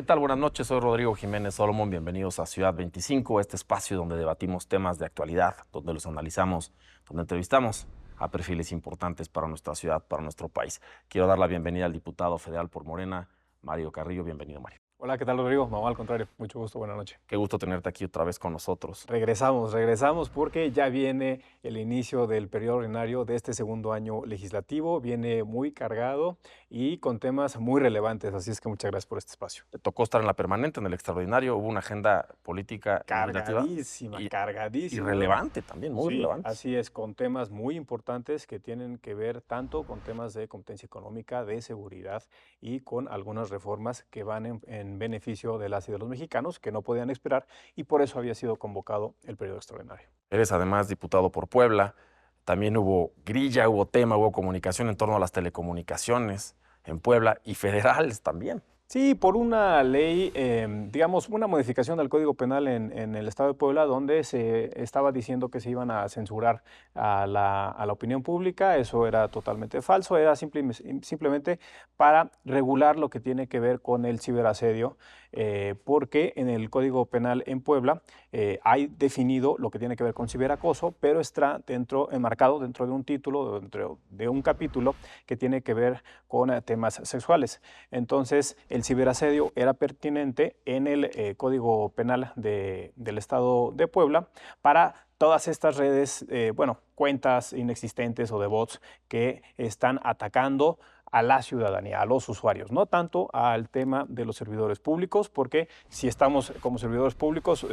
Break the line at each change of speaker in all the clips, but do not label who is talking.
¿Qué tal? Buenas noches, soy Rodrigo Jiménez Solomón, bienvenidos a Ciudad 25, este espacio donde debatimos temas de actualidad, donde los analizamos, donde entrevistamos a perfiles importantes para nuestra ciudad, para nuestro país. Quiero dar la bienvenida al diputado federal por Morena, Mario Carrillo. Bienvenido, Mario.
Hola, ¿qué tal, Rodrigo? No, al contrario, mucho gusto, buena noche.
Qué gusto tenerte aquí otra vez con nosotros.
Regresamos porque ya viene el inicio del periodo ordinario de este segundo año legislativo, viene muy cargado y con temas muy relevantes, así es que muchas gracias por este espacio.
Te tocó estar en la permanente, en el extraordinario, hubo una agenda política legislativa
Cargadísima,
y
cargadísima.
relevante también, muy
Sí,
relevante.
así es, con temas muy importantes que tienen que ver tanto con temas de competencia económica, de seguridad y con algunas reformas que van en beneficio de las y de los mexicanos que no podían esperar y por eso había sido convocado el periodo extraordinario.
Eres además diputado por Puebla, también hubo grilla, hubo tema, hubo comunicación en torno a las telecomunicaciones en Puebla y federales también.
Sí, por una ley, digamos, una modificación del Código Penal en el Estado de Puebla, donde se estaba diciendo que se iban a censurar a la opinión pública. Eso era totalmente falso, era simplemente para regular lo que tiene que ver con el ciberasedio, porque en el Código Penal en Puebla hay definido lo que tiene que ver con ciberacoso, pero está enmarcado dentro de un título, dentro de un capítulo que tiene que ver con temas sexuales. Entonces, el ciberasedio era pertinente en el Código Penal del Estado de Puebla para todas estas redes, cuentas inexistentes o de bots que están atacando a la ciudadanía, a los usuarios, no tanto al tema de los servidores públicos, porque si estamos como servidores públicos,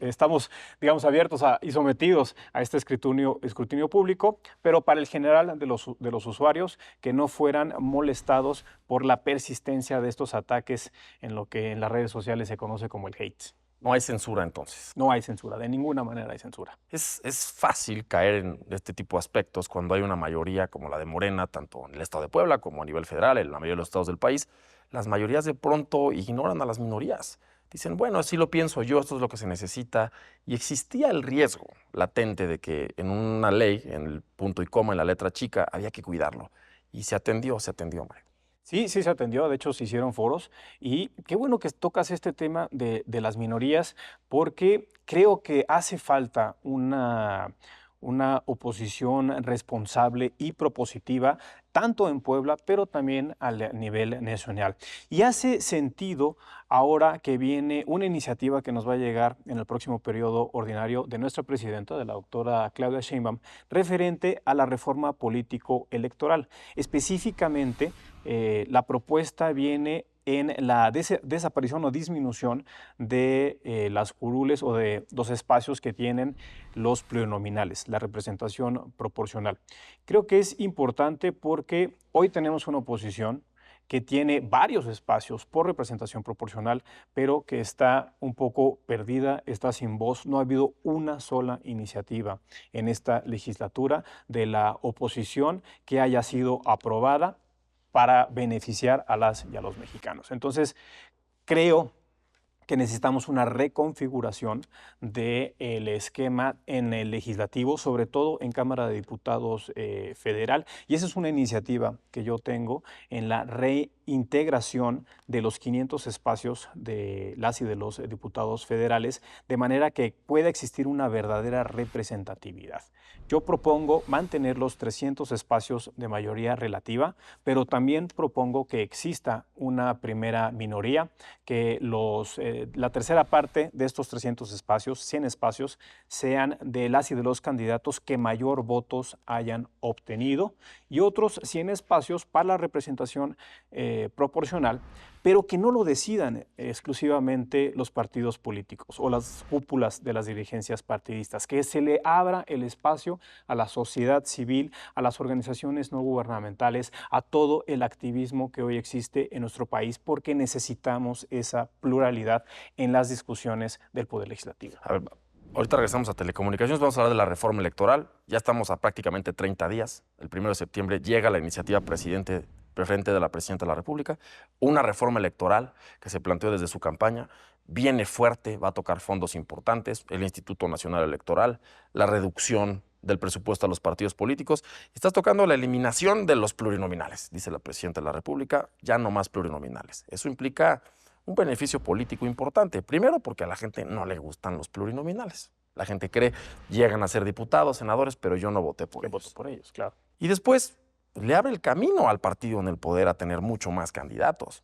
estamos, digamos, abiertos y sometidos a este escrutinio público, pero para el general de los usuarios que no fueran molestados por la persistencia de estos ataques en lo que en las redes sociales se conoce como el hate.
No hay censura entonces.
No hay censura, de ninguna manera hay censura.
Es fácil caer en este tipo de aspectos cuando hay una mayoría como la de Morena, tanto en el estado de Puebla como a nivel federal, en la mayoría de los estados del país. Las mayorías de pronto ignoran a las minorías. Dicen, bueno, así lo pienso yo, esto es lo que se necesita. Y existía el riesgo latente de que en una ley, en el punto y coma, en la letra chica, había que cuidarlo. Y se atendió, Mario.
Sí, sí se atendió, de hecho se hicieron foros y qué bueno que tocas este tema de las minorías porque creo que hace falta una oposición responsable y propositiva, tanto en Puebla, pero también a nivel nacional. Y hace sentido ahora que viene una iniciativa que nos va a llegar en el próximo periodo ordinario de nuestra presidenta, de la doctora Claudia Sheinbaum, referente a la reforma político-electoral. Específicamente, la propuesta viene en la desaparición o disminución de las curules o de los espacios que tienen los plurinominales, la representación proporcional. Creo que es importante porque hoy tenemos una oposición que tiene varios espacios por representación proporcional, pero que está un poco perdida, está sin voz. No ha habido una sola iniciativa en esta legislatura de la oposición que haya sido aprobada para beneficiar a las y a los mexicanos. Entonces, creo que necesitamos una reconfiguración del esquema en el legislativo, sobre todo en Cámara de Diputados federal. Y esa es una iniciativa que yo tengo en la reintegración de los 500 espacios de las y de los diputados federales, de manera que pueda existir una verdadera representatividad. Yo propongo mantener los 300 espacios de mayoría relativa, pero también propongo que exista una primera minoría, que la tercera parte de estos 300 espacios, 100 espacios, sean de las y de los candidatos que mayor votos hayan obtenido y otros 100 espacios para la representación proporcional, pero que no lo decidan exclusivamente los partidos políticos o las cúpulas de las dirigencias partidistas, que se le abra el espacio a la sociedad civil, a las organizaciones no gubernamentales, a todo el activismo que hoy existe en nuestro país, porque necesitamos esa pluralidad en las discusiones del Poder Legislativo.
A ver, ahorita regresamos a telecomunicaciones, vamos a hablar de la reforma electoral. Ya estamos a prácticamente 30 días. El 1 de septiembre llega la iniciativa preferente de la Presidenta de la República, una reforma electoral que se planteó desde su campaña, viene fuerte, va a tocar fondos importantes, el Instituto Nacional Electoral, la reducción del presupuesto a los partidos políticos. Estás tocando la eliminación de los plurinominales, dice la Presidenta de la República, ya no más plurinominales. Eso implica un beneficio político importante. Primero, porque a la gente no le gustan los plurinominales. La gente cree, llegan a ser diputados, senadores, pero yo no voté por
Yo
ellos.
voto por ellos, claro.
Y después le abre el camino al partido en el poder a tener mucho más candidatos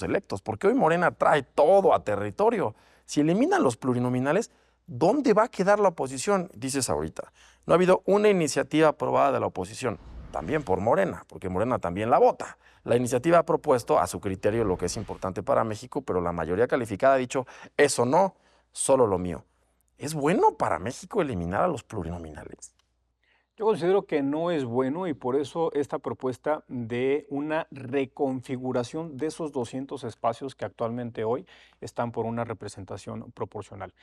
electos, porque hoy Morena trae todo a territorio. Si eliminan los plurinominales, ¿dónde va a quedar la oposición? Dices ahorita, no ha habido una iniciativa aprobada de la oposición, también por Morena, porque Morena también la vota. La iniciativa ha propuesto a su criterio lo que es importante para México, pero la mayoría calificada ha dicho, eso no, solo lo mío. ¿Es bueno para México eliminar a los plurinominales?
Yo considero que no es bueno y por eso esta propuesta de una reconfiguración de esos 200 espacios que actualmente hoy están por una representación proporcional.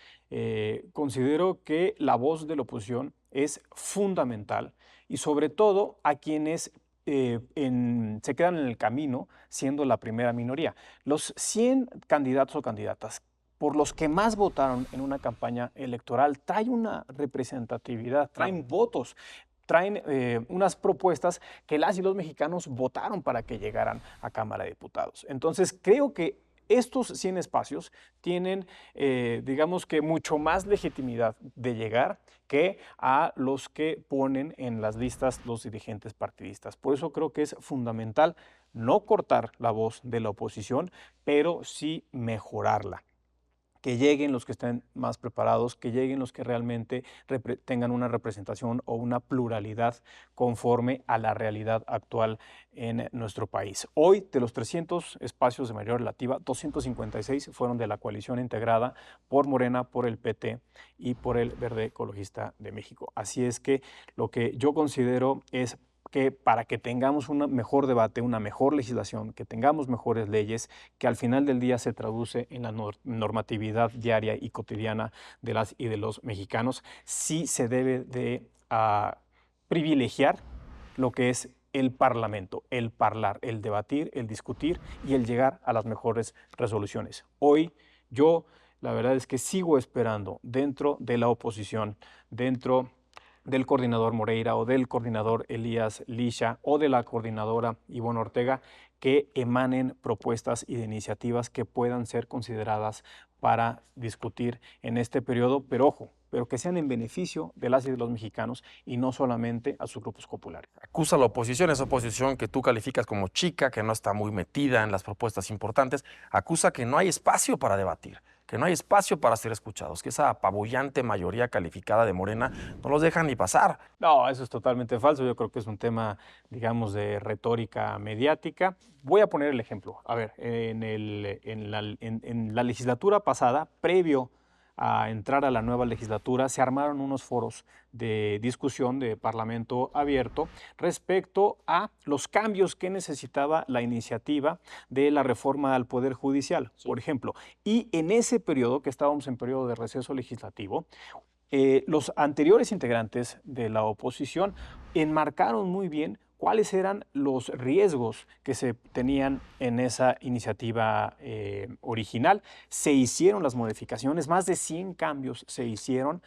Considero que la voz de la oposición es fundamental y sobre todo a quienes se quedan en el camino siendo la primera minoría. Los 100 candidatos o candidatas por los que más votaron en una campaña electoral, traen una representatividad, traen votos, traen unas propuestas que las y los mexicanos votaron para que llegaran a Cámara de Diputados. Entonces, creo que estos 100 espacios tienen, digamos que, mucho más legitimidad de llegar que a los que ponen en las listas los dirigentes partidistas. Por eso creo que es fundamental no cortar la voz de la oposición, pero sí mejorarla. Que lleguen los que estén más preparados, que lleguen los que realmente tengan una representación o una pluralidad conforme a la realidad actual en nuestro país. Hoy, de los 300 espacios de mayoría relativa, 256 fueron de la coalición integrada por Morena, por el PT y por el Verde Ecologista de México. Así es que lo que yo considero es que para que tengamos un mejor debate, una mejor legislación, que tengamos mejores leyes, que al final del día se traduce en la normatividad diaria y cotidiana de las y de los mexicanos, sí se debe de privilegiar lo que es el parlamento, el parlar, el debatir, el discutir y el llegar a las mejores resoluciones. Hoy yo, la verdad es que sigo esperando dentro de la oposición, dentro del coordinador Moreira o del coordinador Elías Lisha o de la coordinadora Ivonne Ortega que emanen propuestas y de iniciativas que puedan ser consideradas para discutir en este periodo, pero ojo, pero que sean en beneficio de las y de los mexicanos y no solamente a sus grupos populares.
Acusa a la oposición, esa oposición que tú calificas como chica, que no está muy metida en las propuestas importantes, acusa que no hay espacio para debatir, que no hay espacio para ser escuchados, que esa apabullante mayoría calificada de Morena no los deja ni pasar.
No, eso es totalmente falso. Yo creo que es un tema, digamos, de retórica mediática. Voy a poner el ejemplo. A ver, en la legislatura pasada, previo a entrar a la nueva legislatura, se armaron unos foros de discusión de Parlamento abierto respecto a los cambios que necesitaba la iniciativa de la reforma al Poder Judicial, por ejemplo. Y en ese periodo, que estábamos en periodo de receso legislativo, los anteriores integrantes de la oposición enmarcaron muy bien cuáles eran los riesgos que se tenían en esa iniciativa original. Se hicieron las modificaciones, más de 100 cambios se hicieron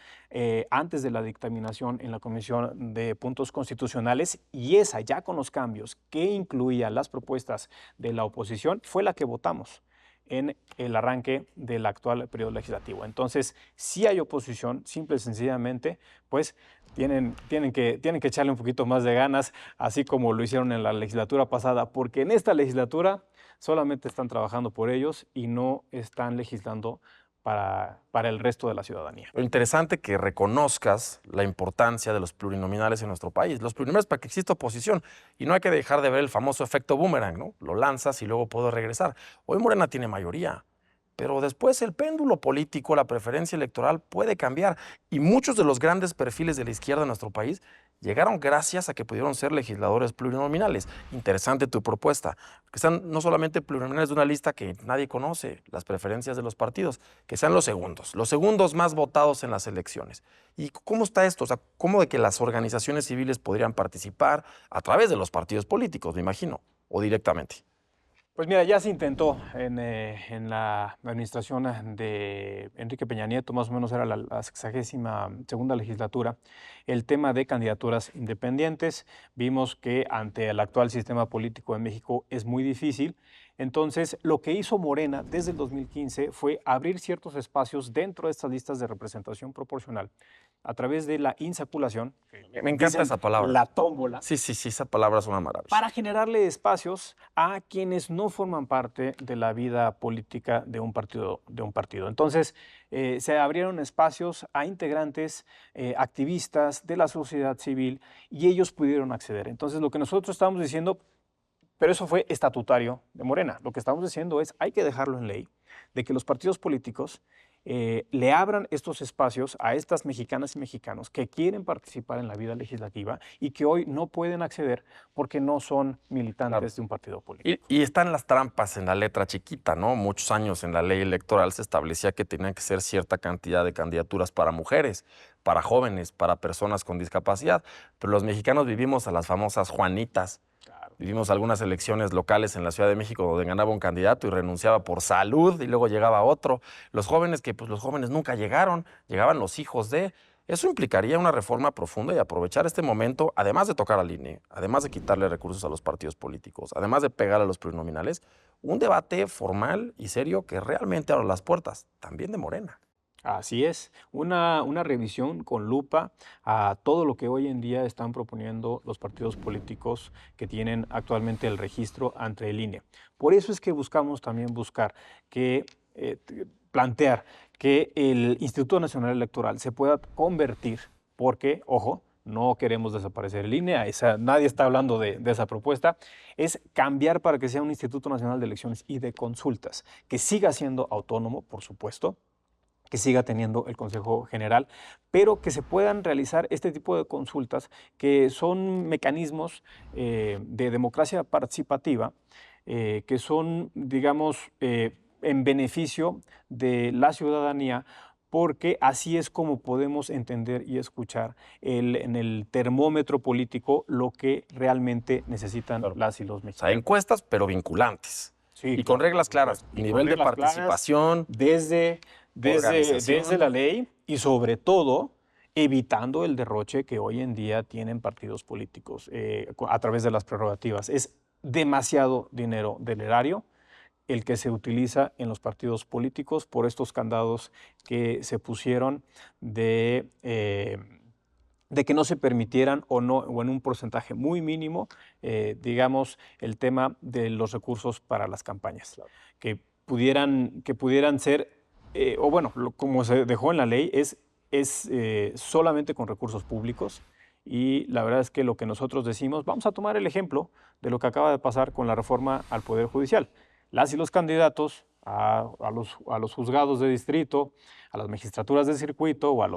antes de la dictaminación en la Comisión de Puntos Constitucionales y esa, ya con los cambios que incluían las propuestas de la oposición, fue la que votamos en el arranque del actual periodo legislativo. Entonces, si hay oposición, simple y sencillamente, pues tienen que echarle un poquito más de ganas, así como lo hicieron en la legislatura pasada, porque en esta legislatura solamente están trabajando por ellos y no están legislando para el resto de la ciudadanía.
Lo interesante que reconozcas la importancia de los plurinominales en nuestro país. Los plurinominales para que exista oposición y no hay que dejar de ver el famoso efecto boomerang, ¿no? Lo lanzas y luego puedo regresar. Hoy Morena tiene mayoría, pero después el péndulo político, la preferencia electoral puede cambiar y muchos de los grandes perfiles de la izquierda en nuestro país llegaron gracias a que pudieron ser legisladores plurinominales. Interesante tu propuesta, que sean no solamente plurinominales de una lista que nadie conoce, las preferencias de los partidos, que sean los segundos más votados en las elecciones. ¿Y cómo está esto? O sea, ¿cómo de que las organizaciones civiles podrían participar a través de los partidos políticos, me imagino, o directamente?
Pues mira, ya se intentó en la administración de Enrique Peña Nieto, más o menos era la 62ª legislatura, el tema de candidaturas independientes. Vimos que ante el actual sistema político de México es muy difícil. Entonces, lo que hizo Morena desde el 2015 fue abrir ciertos espacios dentro de estas listas de representación proporcional a través de la insaculación,
Me encanta esa palabra.
la tómbola,
Sí, esa palabra es una maravilla.
para generarle espacios a quienes no forman parte de la vida política de un partido. Entonces, se abrieron espacios a integrantes, activistas de la sociedad civil, y ellos pudieron acceder. Entonces, lo que nosotros estamos diciendo, pero eso fue estatutario de Morena, lo que estamos diciendo es, hay que dejarlo en ley, de que los partidos políticos le abran estos espacios a estas mexicanas y mexicanos que quieren participar en la vida legislativa y que hoy no pueden acceder porque no son militantes de un partido político.
Y están las trampas en la letra chiquita, ¿no? Muchos años en la ley electoral se establecía que tenían que ser cierta cantidad de candidaturas para mujeres, para jóvenes, para personas con discapacidad, pero los mexicanos vivimos a las famosas Juanitas. Vivimos algunas elecciones locales en la Ciudad de México donde ganaba un candidato y renunciaba por salud y luego llegaba otro. Los jóvenes los jóvenes nunca llegaron, llegaban los hijos de. Eso implicaría una reforma profunda y aprovechar este momento, además de tocar al INE, además de quitarle recursos a los partidos políticos, además de pegar a los plurinominales, un debate formal y serio que realmente abra las puertas, también de Morena.
Así es, una revisión con lupa a todo lo que hoy en día están proponiendo los partidos políticos que tienen actualmente el registro ante el INE. Por eso es que buscamos también plantear que el Instituto Nacional Electoral se pueda convertir, porque, ojo, no queremos desaparecer el INE, nadie está hablando de esa propuesta, es cambiar para que sea un Instituto Nacional de Elecciones y de Consultas, que siga siendo autónomo, por supuesto, que siga teniendo el Consejo General, pero que se puedan realizar este tipo de consultas que son mecanismos de democracia participativa, que son, digamos, en beneficio de la ciudadanía, porque así es como podemos entender y escuchar en el termómetro político lo que realmente necesitan las y los mexicanos.
O sea, encuestas, pero vinculantes.
Sí,
y con reglas claras, nivel de participación.
Desde la ley y sobre todo evitando el derroche que hoy en día tienen partidos políticos a través de las prerrogativas. Es demasiado dinero del erario el que se utiliza en los partidos políticos por estos candados que se pusieron de que no se permitieran o en un porcentaje muy mínimo, digamos, el tema de los recursos para las campañas, claro, que pudieran ser, como se dejó en la ley, es solamente con recursos públicos. Y la verdad es que lo que nosotros decimos, vamos a tomar el ejemplo de lo que acaba de pasar con la reforma al Poder Judicial. Las y los candidatos a los juzgados de distrito, a las magistraturas de circuito o a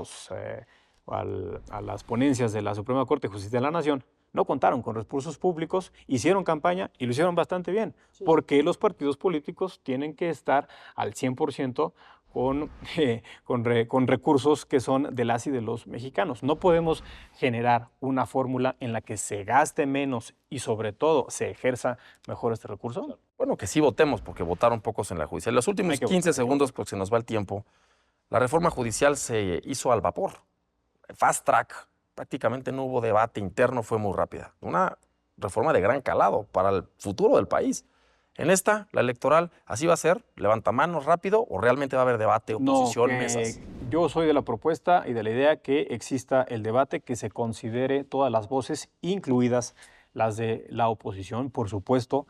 las ponencias de la Suprema Corte de Justicia de la Nación, no contaron con recursos públicos, hicieron campaña y lo hicieron bastante bien, sí, porque los partidos políticos tienen que estar al 100% con recursos que son de las y de los mexicanos. No podemos generar una fórmula en la que se gaste menos y sobre todo se ejerza mejor este recurso.
Bueno, que sí votemos, porque votaron pocos en la judicial. Los últimos 15 segundos, porque se nos va el tiempo, la reforma judicial se hizo al vapor. Fast track, prácticamente no hubo debate interno, fue muy rápida. Una reforma de gran calado para el futuro del país. En esta, la electoral, ¿así va a ser? ¿Levanta manos rápido o realmente va a haber debate, oposición, mesas?
Yo soy de la propuesta y de la idea que exista el debate, que se considere todas las voces, incluidas las de la oposición, por supuesto,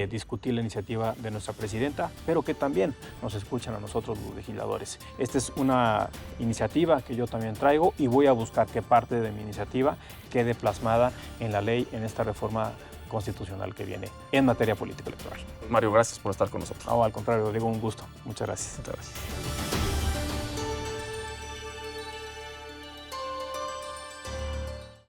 discutir la iniciativa de nuestra presidenta, pero que también nos escuchan a nosotros los legisladores. Esta es una iniciativa que yo también traigo y voy a buscar que parte de mi iniciativa quede plasmada en la ley, en esta reforma constitucional que viene en materia política electoral.
Mario, gracias por estar con nosotros.
No, al contrario, digo, un gusto. Muchas gracias.
Muchas gracias.